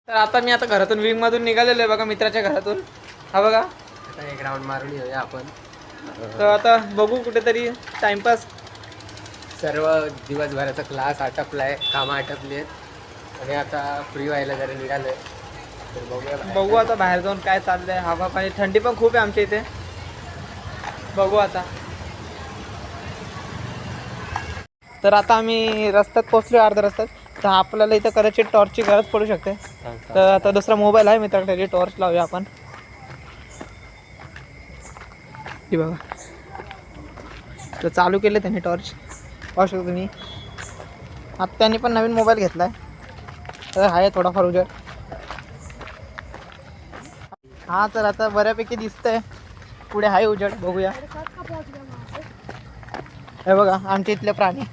तर आता मी घरातून विंग मधून निघालेलो आहे बघा, मित्राच्या घरातून. हा बघा, आता एक राऊंड मारून येऊया आपण. तर आता बघू कुठेतरी टाइमपास. सर्व दिवसभराचा क्लास आटपलाय, कामं आटपली आहेत आणि आता फ्री व्हायला जरा निघालोय. तर बघू आता बाहेर जाऊन काय चाललंय. हवा पाणी, थंडी पण खूप आहे आमच्या इथे. बघू आता. तर आता आम्ही रस्त्यात पोहोचलो, अर्ध्या रस्त्यात. तर आपल्याला इथं कदाचित टॉर्चची गरज पडू शकते. तर आता दुसरा मोबाईल आहे मित्राकडे, टॉर्च लावूया आपण. ही बघा, तर चालू केले त्यांनी टॉर्च, पाहू शकता तुम्ही. आता त्यांनी पण नवीन मोबाईल घेतलाय, तर आहे थोडाफार उजेड. हा, तर आता बऱ्यापैकी दिसतंय, पुढे आहे उजेड. बघूया. हे बघा आमच्या इथले प्राणी,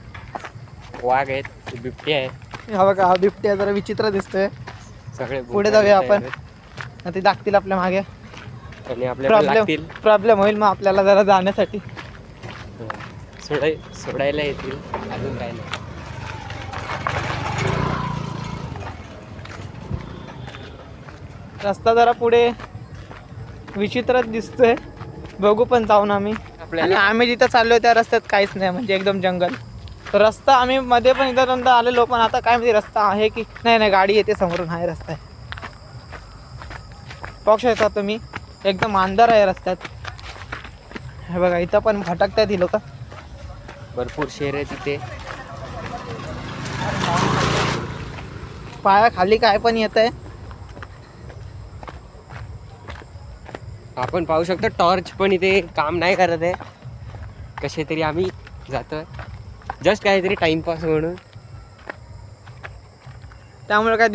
वाघ आहेत, बिबटी आहे. हा बघा, हा बिबट्या जरा विचित्र दिसतोय. सगळे पुढे जाऊया आपण, ते दाखतील आपल्या मागे. आणि आपल्याला लागतील, प्रॉब्लेम होईल मग आपल्याला जरा जाण्यासाठी. सोडायला येतील, अजून काय नाही. रस्ता जरा पुढे विचित्रच दिसतोय. बघू पण जाऊन आम्ही. आणि आम्ही जिथं चाललोय त्या रस्त्यात काहीच नाही, म्हणजे एकदम जंगल. तर रस्ता आम्ही मध्ये पण इथं नंतर आलेलो, पण आता काय माहिती रस्ता आहे की नाही. गाडी येते समोरून, आहे रस्ता आहे. पाहू शकता तुम्ही, एकदम अंधार आहे रस्त्यात. हे बघा, इथं पण भटकतात ही लोक. भरपूर शेर आहे तिथे. पाया खाली काय पण येत आहे. आपण पाहू शकतो टॉर्च पण इथे काम नाही करत आहे. कसे तरी आम्ही जातोय, जस्ट काहीतरी टाइमपास म्हणून. त्यामुळे काय